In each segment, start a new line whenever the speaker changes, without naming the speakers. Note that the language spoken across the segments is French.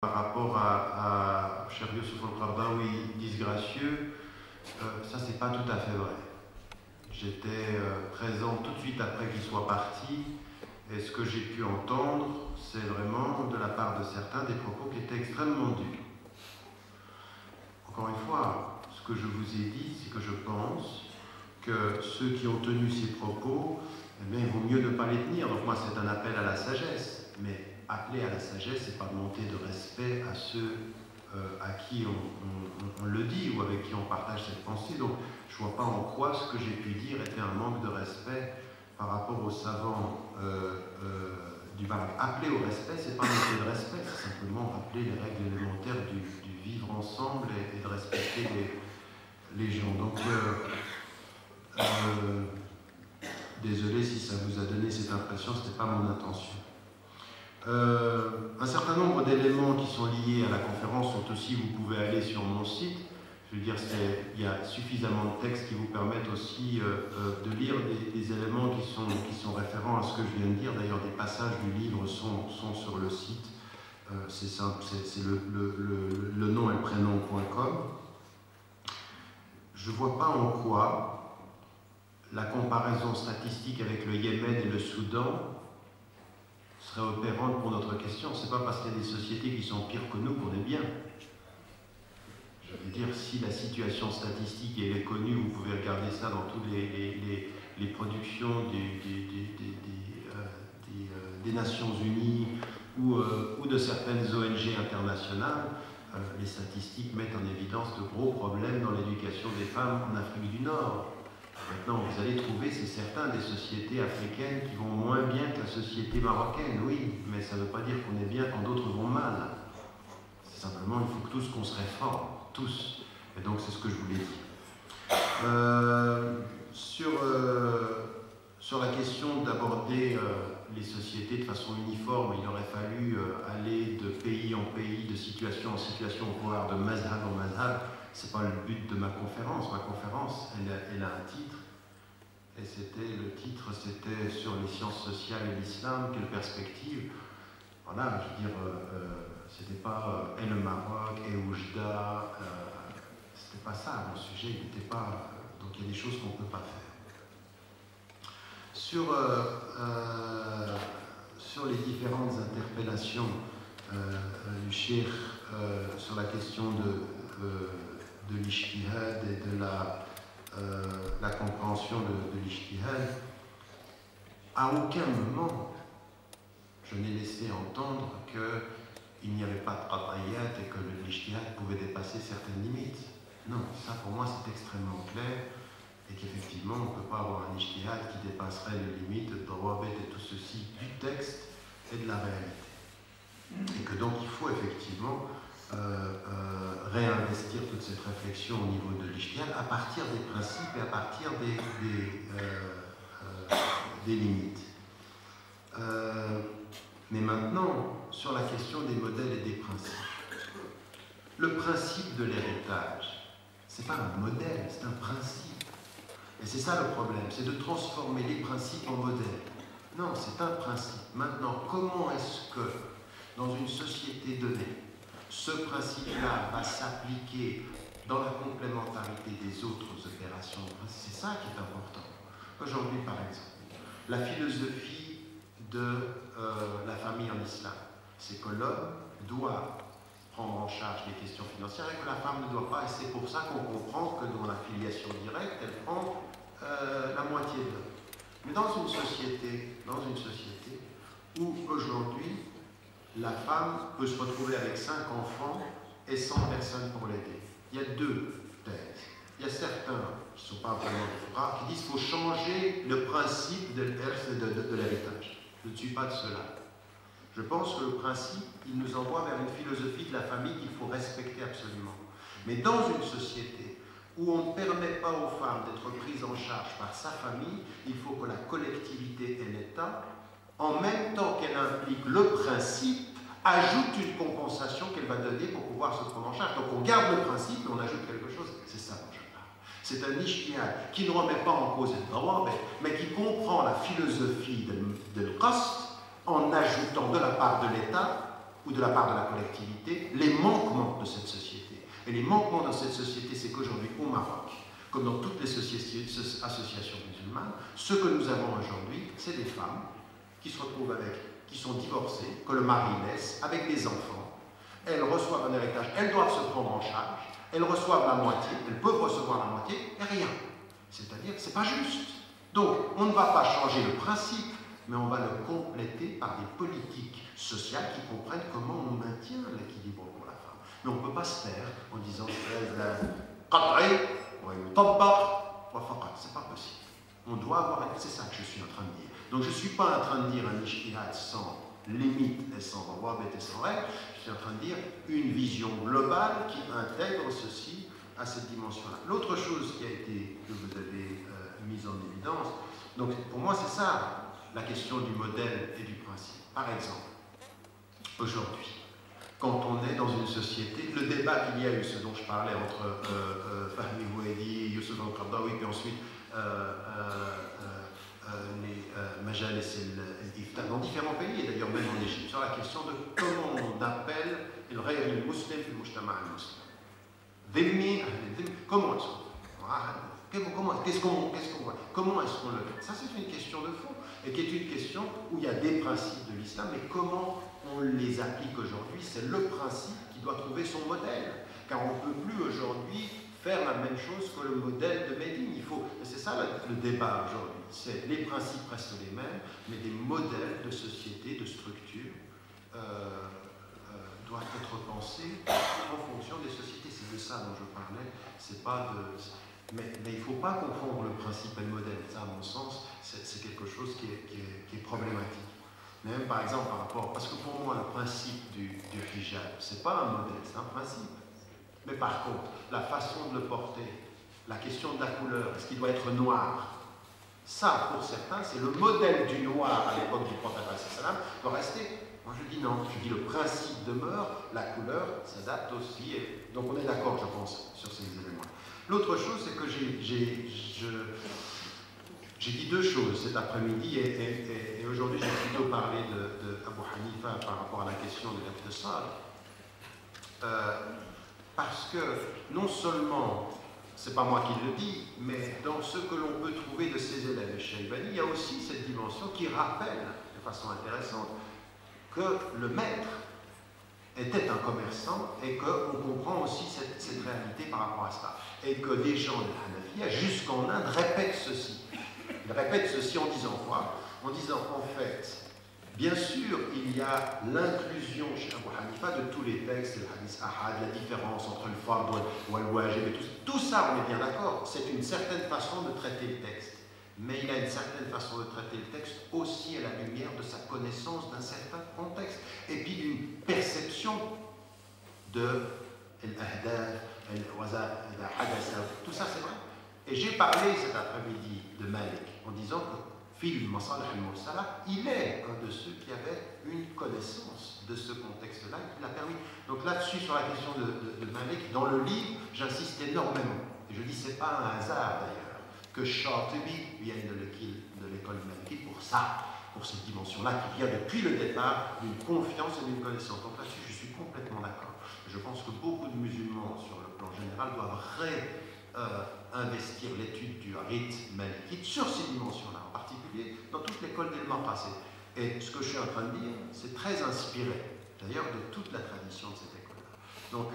Par rapport à Cheikh Youssouf al-Qaradawi, disgracieux, ça c'est pas tout à fait vrai. J'étais présent tout de suite après qu'il soit parti, et ce que j'ai pu entendre, c'est vraiment de la part de certains des propos qui étaient extrêmement durs. Encore une fois, ce que je vous ai dit, c'est que je pense que ceux qui ont tenu ces propos, eh bien, il vaut mieux ne pas les tenir. Donc moi, c'est un appel à la sagesse, mais appeler à la sagesse, c'est pas demander de respect à ceux à qui on le dit ou avec qui on partage cette pensée. Donc je vois pas en quoi ce que j'ai pu dire était un manque de respect par rapport aux savants du Barak. Appeler au respect, c'est pas manquer de respect, c'est simplement rappeler les règles élémentaires du vivre ensemble et de respecter les gens. Donc désolé si ça vous a donné cette impression, ce n'était pas mon intention. Un certain nombre d'éléments qui sont liés à la conférence sont aussi, vous pouvez aller sur mon site, je veux dire, il y a suffisamment de textes qui vous permettent aussi de lire des éléments qui sont référents à ce que je viens de dire. D'ailleurs, des passages du livre sont sur le site. C'est simple, c'est le nom et le prénom.com. Je ne vois pas en quoi la comparaison statistique avec le Yémen et le Soudan serait opérante pour notre question. Ce n'est pas parce qu'il y a des sociétés qui sont pires que nous qu'on est bien. Je veux dire, si la situation statistique elle est connue, vous pouvez regarder ça dans toutes les productions des Nations Unies ou de certaines ONG internationales, les statistiques mettent en évidence de gros problèmes dans l'éducation des femmes en Afrique du Nord. Maintenant, vous allez trouver, c'est certain, des sociétés africaines qui vont moins bien que la société marocaine, oui, mais ça ne veut pas dire qu'on est bien quand d'autres vont mal. C'est simplement, il faut que tous qu'on se réforme, tous. Et donc, c'est ce que je voulais dire. Sur la question d'aborder les sociétés de façon uniforme, il aurait fallu aller de pays en pays, de situation en situation, voire de mazhab en mazhab. Ce n'est pas le but de ma conférence. Ma conférence, elle a un titre. Et le titre, c'était sur les sciences sociales et l'islam, quelle perspective. Voilà, je veux dire, c'était pas et le Maroc, et Oujda, c'était pas ça mon sujet, il n'était pas. Donc il y a des choses qu'on ne peut pas faire. Sur les différentes interpellations du cheikh sur la question de l'ijtihad et de la compréhension de l'ijtihad, à aucun moment je n'ai laissé entendre qu'il n'y avait pas de qat'iyat et que l'ijtihad pouvait dépasser certaines limites. Non, ça pour moi c'est extrêmement clair et qu'effectivement on ne peut pas avoir un ijtihad qui dépasserait les limites de Dawabet et tout ceci du texte et de la réalité. Et que donc il faut effectivement réinvestir toute cette réflexion au niveau de l'ijtihad à partir des principes et à partir des limites. Mais maintenant, sur la question des modèles et des principes. Le principe de l'héritage, ce n'est pas un modèle, c'est un principe. Et c'est ça le problème, c'est de transformer les principes en modèles. Non, c'est un principe. Maintenant, comment est-ce que, dans une société donnée, ce principe-là va s'appliquer dans la complémentarité des autres opérations? C'est ça qui est important. Aujourd'hui, par exemple, la philosophie de la famille en islam, c'est que l'homme doit prendre en charge les questions financières et que la femme ne doit pas. Et c'est pour ça qu'on comprend que dans la filiation directe, elle prend la moitié de l'homme. Mais dans une société où aujourd'hui, la femme peut se retrouver avec 5 enfants et 100 personnes pour l'aider. Il y a 2 thèses. Il y a certains qui ne sont pas vraiment rares qui disent qu'il faut changer le principe de l'héritage. Je ne suis pas de cela. Je pense que le principe, il nous envoie vers une philosophie de la famille qu'il faut respecter absolument. Mais dans une société où on ne permet pas aux femmes d'être prises en charge par sa famille, il faut que la collectivité et l'État, en même temps qu'elle implique le principe, ajoute une compensation qu'elle va donner pour pouvoir se prendre en charge. Donc on garde le principe et on ajoute quelque chose. C'est ça dont je parle. C'est un ijtihad qui ne remet pas en cause le dawabet, mais qui comprend la philosophie de l'qasd en ajoutant de la part de l'État ou ou de la part de la collectivité les manquements de cette société. Et les manquements de cette société, c'est qu'aujourd'hui, au Maroc, comme dans toutes les associations musulmanes, ce que nous avons aujourd'hui, c'est des femmes qui se retrouvent qui sont divorcées, que le mari laisse, avec des enfants. Elles reçoivent un héritage, elles doivent se prendre en charge, elles reçoivent la moitié, elles peuvent recevoir la moitié et rien. C'est-à-dire que ce n'est pas juste. Donc, on ne va pas changer le principe, mais on va le compléter par des politiques sociales qui comprennent comment on maintient l'équilibre pour la femme. Mais on ne peut pas se taire en disant c'est pas possible. On doit avoir, c'est ça que je suis en train de dire. Donc je ne suis pas en train de dire un ijtihad sans limite et sans rawabit et sans règles, je suis en train de dire une vision globale qui intègre ceci à cette dimension-là. L'autre chose qui a été, que vous avez mise en évidence, donc pour moi c'est ça, la question du modèle et du principe. Par exemple, aujourd'hui, quand on est dans une société, le débat qu'il y a eu, ce dont je parlais entre Fahmi Bouhedi, Youssef al-Qaradawi, puis ensuite les majalis et l'iftar dans différents pays, et d'ailleurs même en Égypte, sur la question de comment on appelle le ghayr al-muslim fi al-mujtama' al-muslim. Dhimmi, comment est-ce qu'on comment est-ce qu'on le fait? Ça c'est une question de fond, et qui est une question où il y a des principes de l'islam, mais comment on les applique aujourd'hui, c'est le principe qui doit trouver son modèle, car on ne peut plus aujourd'hui faire la même chose que le modèle de Médine. C'est ça le débat aujourd'hui, c'est les principes restent les mêmes, mais des modèles de société, de structure doivent être pensés en fonction des sociétés. C'est de ça dont je parlais, c'est pas de... Mais il ne faut pas confondre le principe et le modèle. Ça, à mon sens, c'est quelque chose qui est problématique. Même par exemple par rapport, parce que pour moi le principe du hijab, c'est pas un modèle, c'est un principe. Mais par contre, la façon de le porter, la question de la couleur, est-ce qu'il doit être noir? Ça, pour certains, c'est le modèle du noir à l'époque du prophète doit rester. Moi je dis non, je dis le principe demeure, la couleur s'adapte aussi. Donc on est d'accord, je pense, sur ces éléments. L'autre chose, c'est que j'ai dit deux choses cet après-midi et aujourd'hui j'ai plutôt parlé de Abu Hanifa par rapport à la question de l'Iqtisad. Parce que non seulement, c'est pas moi qui le dis, mais dans ce que l'on peut trouver de ses élèves Shaybani, il y a aussi cette dimension qui rappelle de façon intéressante que le maître était un commerçant et qu'on comprend aussi cette réalité par rapport à cela. Et que des gens de Hanafiya, jusqu'en Inde, répètent ceci. Ils répètent ceci en disant quoi? En disant en fait, bien sûr, il y a l'inclusion chez Abu Hanifa de tous les textes, le hadith ahad, la différence entre le fard ou le wajib et tout ça, on est bien d'accord, c'est une certaine façon de traiter le texte. Mais il a une certaine façon de traiter le texte aussi à la lumière de sa connaissance d'un certain contexte et puis d'une perception de l'ahdaf, tout ça c'est vrai. Et j'ai parlé cet après-midi de Malik en disant que Fil Masalih al-Mursala, il est un de ceux qui avait une connaissance de ce contexte-là qui l'a permis. Donc là-dessus, sur la question de Malik, dans le livre, j'insiste énormément. Et je dis, c'est pas un hasard d'ailleurs que Shatibi vienne de l'école Maliki pour ça, pour cette dimension-là qui vient depuis le départ d'une confiance et d'une connaissance. Donc là-dessus, je suis complètement d'accord. Je pense que beaucoup de musulmans, sur le plan général, doivent investir l'étude du rite malikite sur ces dimensions-là, en particulier dans toute l'école des Maqasid. Et ce que je suis en train de dire, c'est très inspiré, d'ailleurs, de toute la tradition de cette école-là. Donc,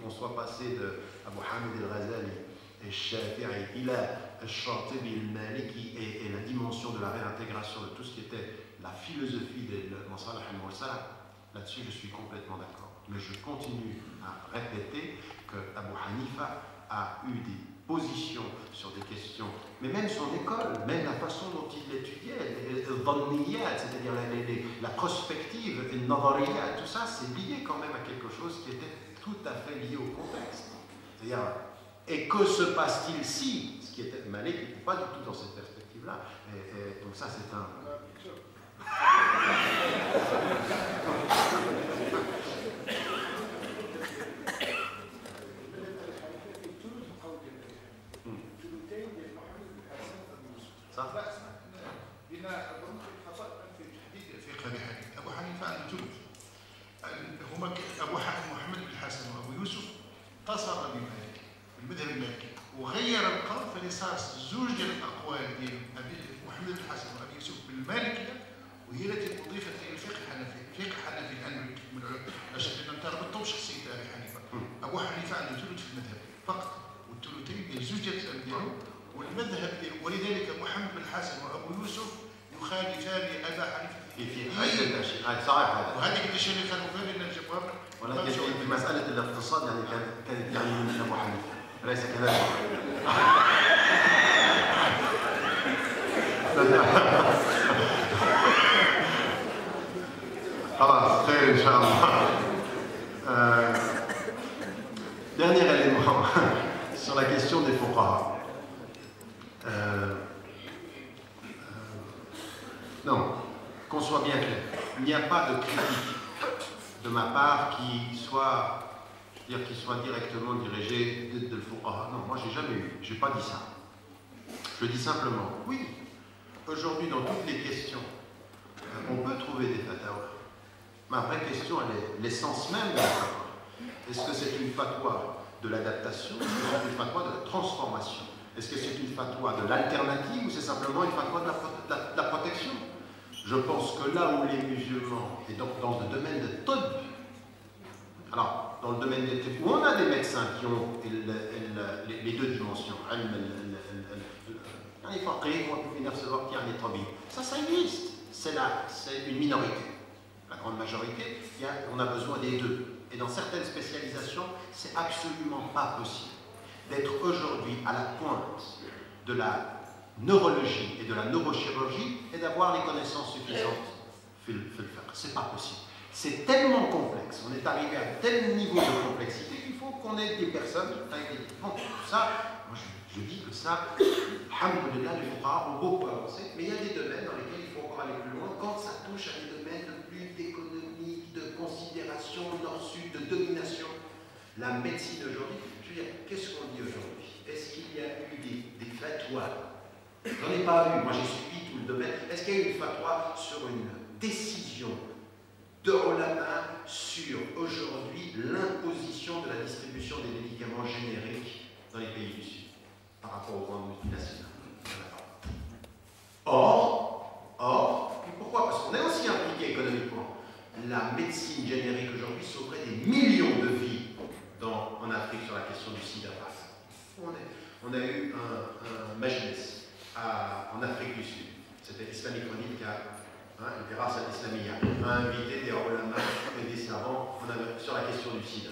qu'on soit passé de Abu Hamid al-Ghazali et Shafi'i, il a Shatibi al-Maliki et la dimension de la réintégration de tout ce qui était la philosophie des Masalih al-Mursala. Là-dessus, je suis complètement d'accord. Mais je continue à répéter que Abu Hanifa a eu des positions sur des questions, mais même son école, même la façon dont il étudiait, c'est-à-dire la prospective, le nadariyat, tout ça, c'est lié quand même à quelque chose qui était tout à fait lié au contexte. C'est-à-dire, et que se passe-t-il si, ce qui était Malik n'était pas du tout dans cette perspective-là. Et donc ça, c'est un... أبو حنيفة الجلود
أبو محمد بن الحسن وأبو يوسف اتصل بمالك المذهب المالكي وغير القول فاللي صار زوج ديال الأقوال ديال أبي محمد بن الحسن وأبي يوسف بالمالكية وهي التي أضيفت إلى الفقه الحنفي، الفقه الحنفي الآن من باش ما تربطهمش شخصية أبي حنيفة. أبو حنيفة عنده ثلث في المذهب فقط والثلثين ديال زوج ديال الأئمة ديالو والمذهب ديالو، ولذلك محمد بن الحسن وأبو يوسف يخالفان أبا حنيفة
في هذا الشيء صحيح هذا.
وهذه الاشياء اللي كانوا فيها لان الجواب
ولكن في مساله الاقتصاد يعني كانت يعني من ابو حنيفه ليس كذلك. خلاص خير ان شاء الله. Dernier élément sur la question des fuqaha. Non, qu'on soit bien clair, il n'y a pas de critique de ma part qui soit, je veux dire, qui soit directement dirigée de fuqaha. Non, moi j'ai jamais eu, j'ai pas dit ça. Je dis simplement, oui, aujourd'hui dans toutes les questions, on peut trouver des fatwas. Ma vraie question, elle est l'essence même de la fatwa. Est-ce que c'est une fatwa de l'adaptation ou est-ce une fatwa de la transformation? Est-ce que c'est une fatwa de l'alternative ou c'est simplement une fatwa de la protection? Je pense que là où les musulmans, et donc dans le domaine de Tob, alors dans le domaine des où on a des médecins qui ont les deux dimensions, ça existe, c'est une minorité. La grande majorité, on a besoin des deux. Et dans certaines spécialisations, c'est absolument pas possible d'être aujourd'hui à la pointe de la neurologie et de la neurochirurgie et d'avoir les connaissances suffisantes. C'est pas possible. C'est tellement complexe, on est arrivé à tel niveau de complexité qu'il faut qu'on ait des personnes avec des... Bon, ça, moi je dis que ça, alhamdoulilah, les fuqaha ont beaucoup avancé, mais il y a des domaines dans lesquels il faut encore aller plus loin quand ça touche à des domaines de plus d'économie, de considération nord-sud, de domination. La médecine aujourd'hui, je veux dire, qu'est-ce qu'on dit aujourd'hui? Est-ce qu'il y a eu des fatwas? J'en ai pas vu, moi j'ai suivi tout le domaine. Est-ce qu'il y a eu une fatwa sur une décision de ulama sur aujourd'hui l'imposition de la distribution des médicaments génériques dans les pays du Sud par rapport aux grandes multinationales? Or, pourquoi? Parce qu'on est aussi impliqué économiquement. La médecine générique aujourd'hui sauverait des millions de vies en Afrique sur la question du sida. On a eu un majlis en Afrique du Sud. C'était l'Islamique Chronique qui a, le Pirasat Islamia, a invité des ulama et des savants sur la question du sida.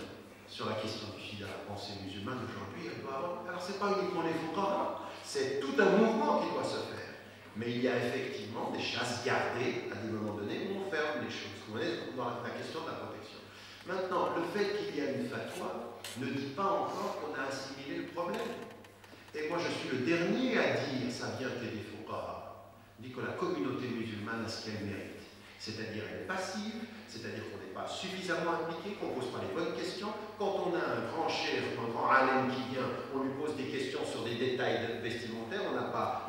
Sur la question du sida, la pensée musulmane aujourd'hui, elle doit avoir. Alors, ce n'est pas uniquement les fuqaha, c'est tout un mouvement qui doit se faire. Mais il y a effectivement des chasses gardées à des moments donnés où on ferme les choses. Vous voyez, dans la question de la protection. Maintenant, le fait qu'il y a une fatwa ne dit pas encore qu'on a assimilé le problème. Et moi, je suis le dernier à dire, ça vient des fuqaha, dit que la communauté musulmane a ce qu'elle mérite. C'est-à-dire, elle est passive, c'est-à-dire qu'on n'est pas suffisamment impliqué, qu'on ne pose pas les bonnes questions. Quand on a un grand chef, un grand alim qui vient, on lui pose des questions sur des détails vestimentaires, on n'a pas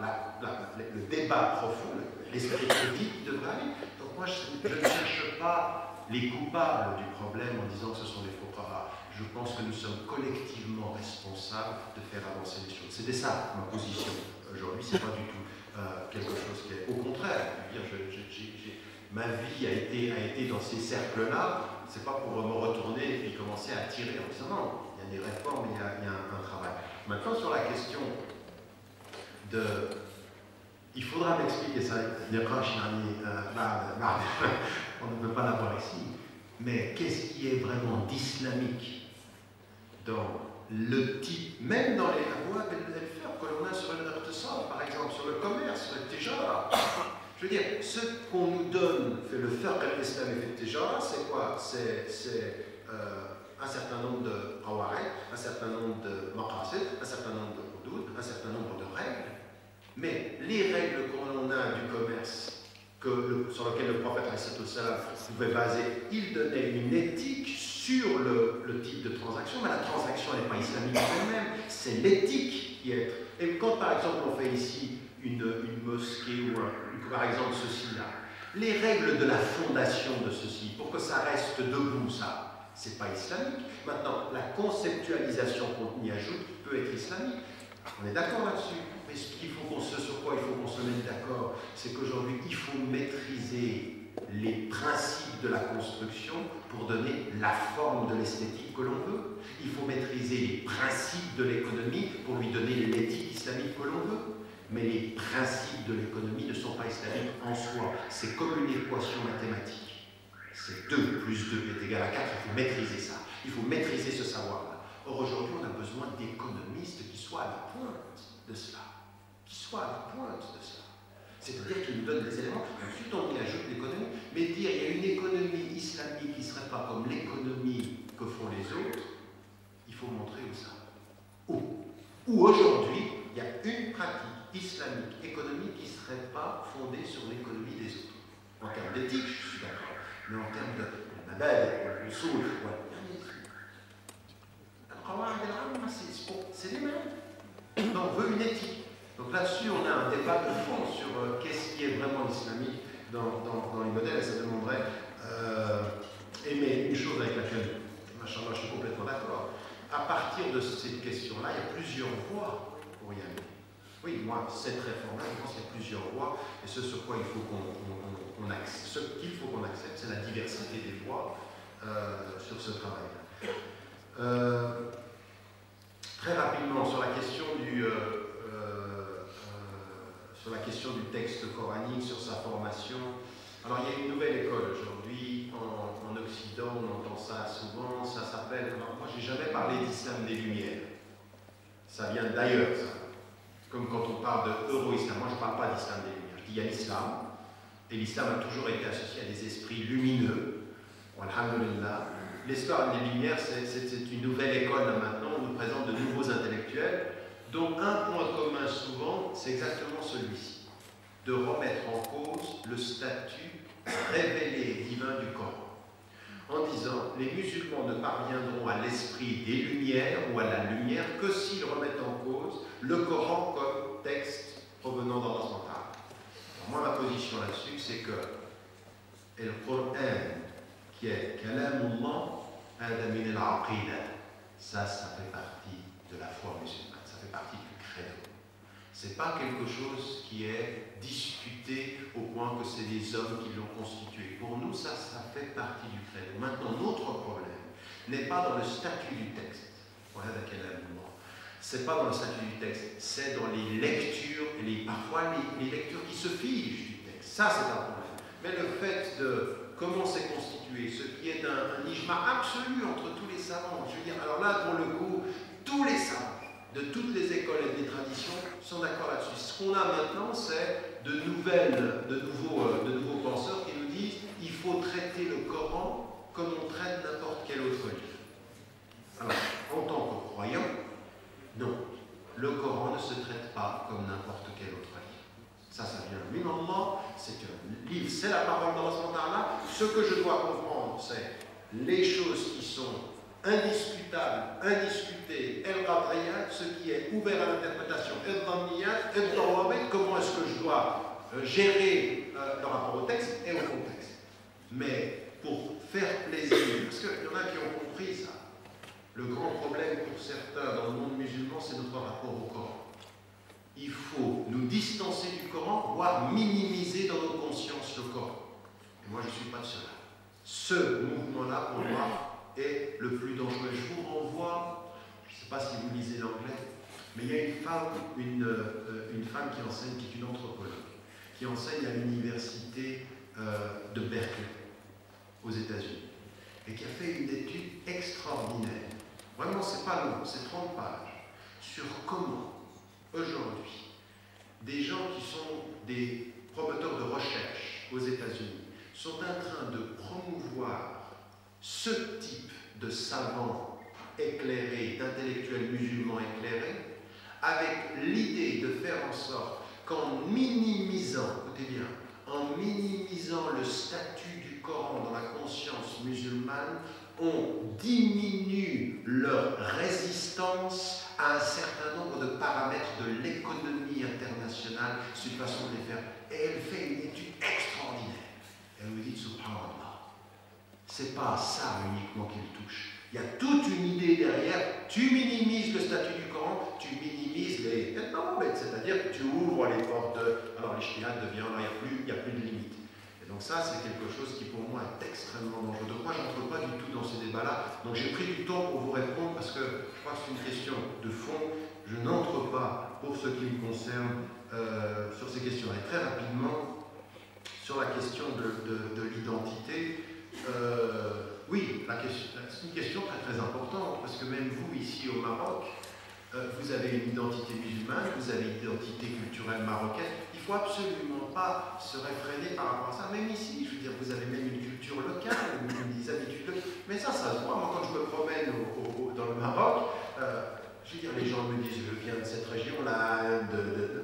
le débat profond, l'esprit critique qui devrait aller. Donc moi, je ne cherche pas les coupables du problème en disant que ce sont les fuqaha. Je pense que nous sommes collectivement responsables de faire avancer les choses. C'était ça ma position. Aujourd'hui, ce n'est pas du tout quelque chose qui est... Au contraire, ma vie a été dans ces cercles-là. Ce n'est pas pour me retourner et puis commencer à tirer en disant non, il y a des réformes, il y a un travail. Maintenant, sur la question de... Il faudra m'expliquer ça, on ne peut pas l'avoir ici, mais qu'est-ce qui est vraiment d'islamique dans le type, même dans les lois que l'on a sur l'iqtisad, par exemple, sur le commerce, sur le tijara. Je veux dire, ce qu'on nous donne, fait le fiqh al-islami fait le tijara, c'est quoi? C'est un certain nombre de qawaid, un certain nombre de maqasid, un certain nombre de hudud, un certain nombre de règles. Mais les règles qu'on a du commerce, sur lequel le prophète pouvait baser, il donnait une éthique sur le type de transaction, mais la transaction n'est pas islamique elle-même, c'est l'éthique qui est. Et quand par exemple on fait ici une mosquée ou par exemple ceci là, les règles de la fondation de ceci, pour que ça reste debout ça, c'est pas islamique. Maintenant, la conceptualisation qu'on y ajoute peut être islamique. On est d'accord là-dessus. Mais sur quoi il faut qu'on se mette d'accord, c'est qu'aujourd'hui, il faut maîtriser les principes de la construction pour donner la forme de l'esthétique que l'on veut. Il faut maîtriser les principes de l'économie pour lui donner l'éthique islamique que l'on veut. Mais les principes de l'économie ne sont pas islamiques en soi. C'est comme une équation mathématique. C'est 2 plus 2 est égal à 4. Il faut maîtriser ça. Il faut maîtriser ce savoir-là. Or, aujourd'hui, on a besoin d'économistes qui soient à la pointe de cela. Qui soient à la pointe de cela. C'est-à-dire qu'ils nous donnent des éléments. Ensuite, on y ajoute l'économie. Mais dire qu'il y a une économie islamique qui ne serait pas comme l'économie que font les autres, il faut montrer où ça. Où aujourd'hui, il y a une pratique islamique économique qui ne serait pas fondée sur l'économie des autres. En termes d'éthique, je suis d'accord, mais en termes de mabad, de soul, c'est les mêmes. Non, on veut une éthique. Donc là-dessus, on a un débat de fond sur qu'est-ce qui est vraiment islamique dans les modèles, et ça demanderait mais une chose avec laquelle, machallah, je suis complètement d'accord. À partir de cette question-là, il y a plusieurs voies pour y aller. Oui, moi, cette réforme-là, je pense qu'il y a plusieurs voies, et ce sur quoi il faut qu'on accepte. Ce qu'il faut qu'on accepte, c'est la diversité des voies sur ce travail-là. Très rapidement, sur la question du texte coranique, sur sa formation. Alors, il y a une nouvelle école aujourd'hui en Occident, on entend ça souvent, ça s'appelle. Alors, moi, j'ai jamais parlé d'islam des Lumières. Ça vient d'ailleurs, ça. Comme quand on parle de euro-islam. Moi, je ne parle pas d'islam des Lumières. Je dis il y a l'islam, et l'islam a toujours été associé à des esprits lumineux. Alhamdulillah. L'histoire des Lumières, c'est une nouvelle école là, maintenant, on nous présente de nouveaux intellectuels, dont un point commun souvent, c'est exactement celui-ci, de remettre en cause le statut révélé divin du Coran, en disant les musulmans ne parviendront à l'esprit des Lumières ou à la lumière que s'ils remettent en cause le Coran comme texte provenant d'Allah subhanahu wa ta'ala. Moi, ma position là-dessus, c'est que le Coran, qui est Kalamullah, Adamin al-Aqida, ça fait partie de la foi musulmane, ça fait partie du credo. C'est pas quelque chose qui est discuté au point que c'est les hommes qui l'ont constitué. Pour nous, ça fait partie du credo. Maintenant, notre problème n'est pas dans le statut du texte. Voilà c'est pas dans le statut du texte, c'est dans les lectures, et parfois les lectures qui se figent du texte. Ça, c'est un problème. Mais le fait de comment c'est constitué, ce qui est un ijma absolu entre tous les savants. Je veux dire, alors là, pour le coup, tous les savants de toutes les écoles et des traditions sont d'accord là-dessus. Ce qu'on a maintenant, c'est de nouveaux penseurs qui nous disent il faut traiter le Coran comme on traite n'importe quel autre livre. Alors, en tant que croyant, non. Le Coran ne se traite pas comme n'importe quel autre livre. Ça vient min Allah, c'est un livre, c'est la parole d'Allah subhanahu wa ta'ala. Ce que je dois comprendre, c'est les choses qui sont indiscutables, indiscutées, el-qadriyat, ce qui est ouvert à l'interprétation, el-dhamiyat, el-dawabit, comment est-ce que je dois gérer le rapport au texte et au contexte. Mais pour faire plaisir, parce qu'il y en a qui ont compris ça, le grand problème pour certains dans le monde musulman, c'est notre rapport au Coran. Il faut nous distancer du Coran, voire minimiser dans nos consciences le Coran. Et moi, je ne suis pas de cela. Ce mouvement-là, pour moi, est le plus dangereux. Je vous renvoie, je ne sais pas si vous lisez l'anglais, mais il y a une femme qui enseigne, qui est une anthropologue, qui enseigne à l'université de Berkeley, aux États-Unis, et qui a fait une étude extraordinaire. Vraiment, c'est pas long, c'est 30 pages, sur comment, aujourd'hui, des gens qui sont des promoteurs de recherche aux États-Unis sont en train de promouvoir ce type de savants éclairés, d'intellectuels musulmans éclairés, avec l'idée de faire en sorte qu'en minimisant, écoutez bien, en minimisant le statut du Coran dans la conscience musulmane, on diminue leur résistance à un certain nombre de paramètres de l'économie internationale, c'est une façon de les faire. Et elle fait une étude extraordinaire. Elle nous dit, subhanallah, c'est pas ça uniquement qu'il touche. Il y a toute une idée derrière. Tu minimises le statut du Coran, tu minimises les c'est-à-dire que tu ouvres les portes de... Alors l'ijtihad devient, il n'y a plus de limite. Et donc ça, c'est quelque chose qui pour moi est extrêmement dangereux. Donc moi, je n'entre pas du tout dans ces débats-là. Donc j'ai pris du temps pour vous répondre parce que je crois que c'est une question de fond. Je n'entre pas, pour ce qui me concerne, sur ces questions. Et très rapidement, sur la question de l'identité, oui, c'est une question très très importante, parce que même vous, ici au Maroc, vous avez une identité musulmane, vous avez une identité culturelle marocaine. Il ne faut absolument pas se réfréner par rapport à ça. Même ici, je veux dire, vous avez même une culture locale, des habitudes locales. Mais ça se voit. Moi, quand je me promène dans le Maroc, je veux dire, les gens me disent, je viens de cette région-là,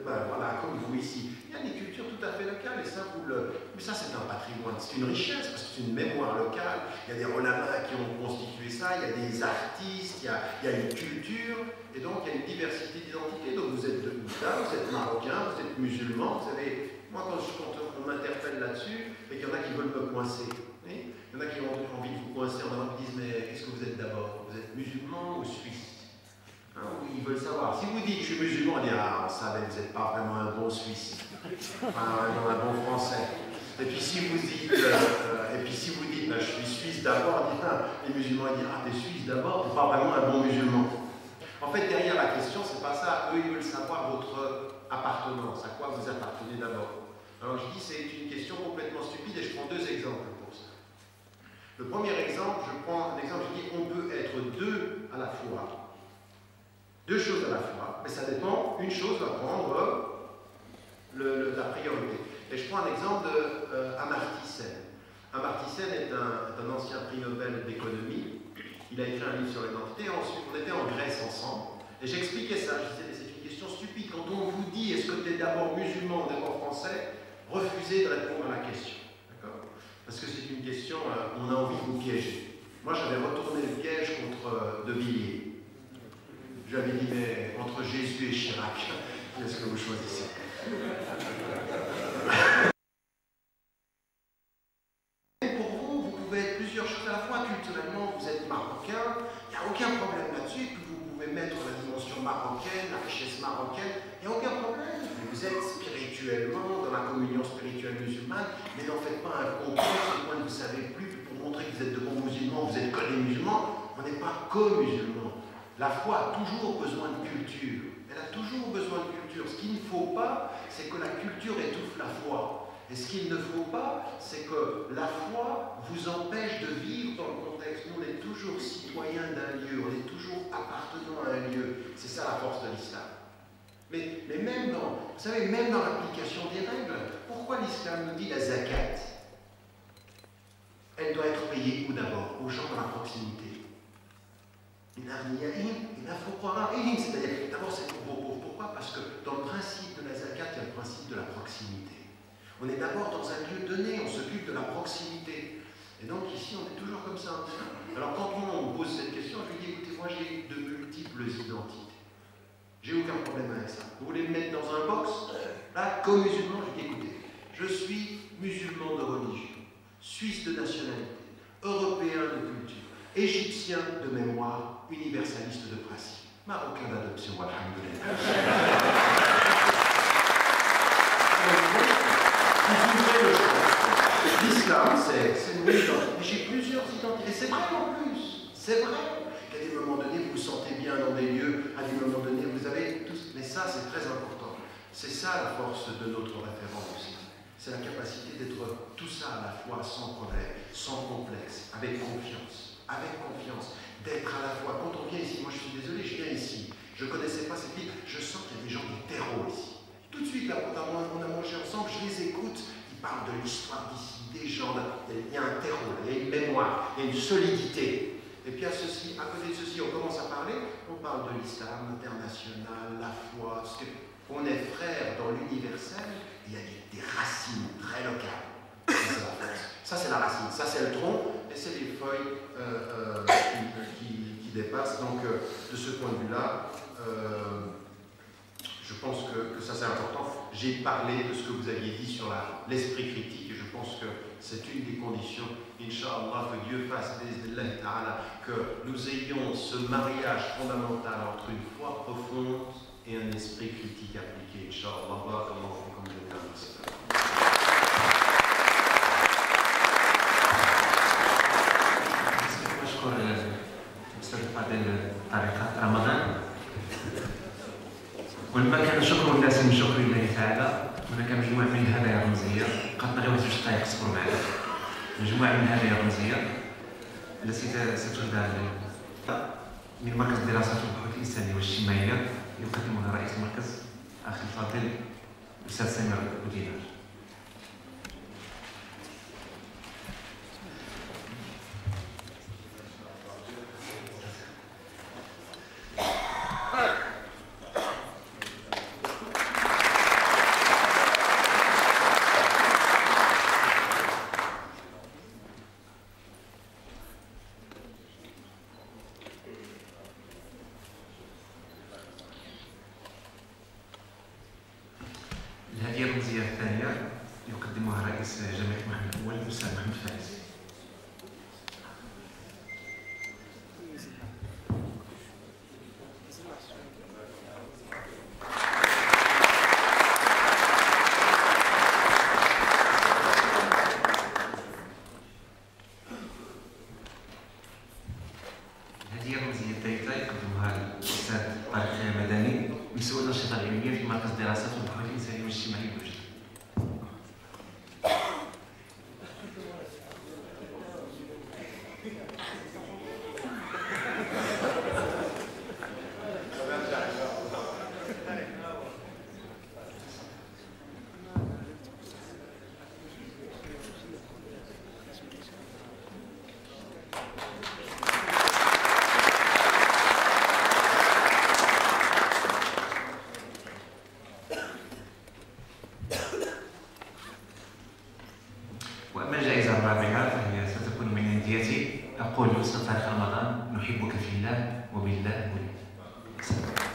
voilà, comme vous ici. Il y a des cultures tout à fait locales, et ça, mais ça, c'est un patrimoine, c'est une richesse, parce que c'est une mémoire locale. Il y a des relamas qui ont constitué ça, il y a des artistes, il y a une culture, et donc il y a une diversité d'identité. Donc vous êtes là, vous êtes marocain, vous êtes musulman, vous savez, moi quand on m'interpelle là-dessus, et qu'il y en a qui veulent me coincer, il y en a qui ont envie de vous coincer en Europe, ils disent, mais qu'est-ce que vous êtes d'abord? Vous êtes musulman ou suisse? Ils veulent savoir. Si vous dites je suis musulman, on dit ah, on savait, vous n'êtes pas vraiment un bon Suisse, enfin un bon Français. Et puis si vous dites, ben, je suis Suisse d'abord, les musulmans disent ah, t'es Suisse d'abord, t'es pas vraiment un bon musulman. En fait, derrière la question, c'est pas ça. Eux, ils veulent savoir votre appartenance, à quoi vous appartenez d'abord. Alors je dis c'est une question complètement stupide et je prends deux exemples pour ça. Le premier exemple, je prends un exemple, je dis on peut être deux à la fois. Deux choses à la fois, mais ça dépend, une chose va prendre la priorité. Et je prends un exemple d'Amartya Sen. Amartya Sen est un ancien prix Nobel d'économie. Il a écrit un livre sur l'identité. Ensuite, on était en Grèce ensemble. Et j'expliquais ça. Je disais, mais c'est une question stupide. Quand on vous dit, est-ce que tu es d'abord musulman ou d'abord français, refusez de répondre à la question. D'accord? Parce que c'est une question, on a envie de vous piéger. Moi, j'avais retourné le piège contre De Villiers. J'avais dit, mais entre Jésus et Chirac, qu'est-ce que vous choisissez? Et pour vous, vous pouvez être plusieurs choses à la fois. Culturellement, vous êtes marocain, il n'y a aucun problème là-dessus. Puis vous pouvez mettre la dimension marocaine, la richesse marocaine, il n'y a aucun problème. Vous êtes spirituellement dans la communion spirituelle musulmane, mais n'en faites pas un concours au point que vous ne savez plus, pour montrer que vous êtes de bons musulmans, vous êtes que des musulmans. On n'est pas co-musulmans. La foi a toujours besoin de culture. Elle a toujours besoin de culture. Ce qu'il ne faut pas, c'est que la culture étouffe la foi. Et ce qu'il ne faut pas, c'est que la foi vous empêche de vivre dans le contexte. Nous, on est toujours citoyens d'un lieu, on est toujours appartenant à un lieu. C'est ça la force de l'islam. Mais même dans, vous savez, même dans l'application des règles, pourquoi l'islam nous dit la zakat? Elle doit être payée où d'abord? Aux gens dans la proximité. C'est-à-dire, d'abord, c'est pour vos pauvres. Pourquoi? Parce que dans le principe de la zakat, il y a le principe de la proximité. On est d'abord dans un lieu donné, on s'occupe de la proximité. Et donc ici, on est toujours comme ça. Alors quand on me pose cette question, je lui dis, écoutez, moi j'ai de multiples identités. J'ai aucun problème avec ça. Vous voulez me mettre dans un box? Là, comme musulman, je dis, écoutez, je suis musulman de religion, suisse de nationalité, européen de culture, égyptien de mémoire, universaliste de principe, marocain d'adoption, alhamdoulilah. L'islam, c'est une identité. J'ai plusieurs identités. C'est vrai en plus. C'est vrai qu'à des moments donnés, vous vous sentez bien dans des lieux, à des moments donnés, vous avez tous. Mais ça, c'est très important. C'est ça la force de notre référent aussi. C'est la capacité d'être tout ça à la fois sans problème, sans complexe, avec confiance. Avec confiance. D'être à la fois, quand on vient ici, moi je suis désolé, je viens ici, je ne connaissais pas cette ville, je sens qu'il y a des gens du terreau ici. Tout de suite, là, on a mangé ensemble, je les écoute, ils parlent de l'histoire d'ici, des gens, il y a un terreau, il y a une mémoire, il y a une solidité. Et puis à côté de ceci, on commence à parler, on parle de l'islam international, la foi, parce qu'on est frères dans l'universel, et il y a des racines très locales. Ça, c'est la racine, ça, c'est le tronc, et c'est les feuilles qui dépassent. Donc, de ce point de vue-là, je pense que ça c'est important. J'ai parlé de ce que vous aviez dit sur l'esprit critique et je pense que c'est une des conditions, Inch'Allah, que Dieu fasse que nous ayons ce mariage fondamental entre une foi profonde et un esprit critique appliqué. Inch'Allah, comme je l'ai dit.
طريقة رمضان ولما كان شكر الناس من شكر الله تعالى هناك مجموعة من الهدايا الرمزية بقاتنا غير واحد 2 دقائق صبروا معنا مجموعة من الهدايا الرمزية التي ستهدى من مركز الدراسات والبحوث الإنسانية والاجتماعية يقدمها رئيس المركز أخي الفاضل الأستاذ سمير بودينار. الهدية الرمزية الثانية يقدمها رئيس جامعة محمد الأول الأستاذ محمد فارس. الهدية الرمزية الثالثة يقدمها الأستاذ طارق مدني مسؤول الأنشطة العلمية في مركز الدراسات والبحوث الإنسانية والاجتماعية بوجدة. وأما الجائزة الرابعة فهي ستكون من أنديتي. أقول لأستاذ طارق رمضان نحبك في الله وبالله ولله.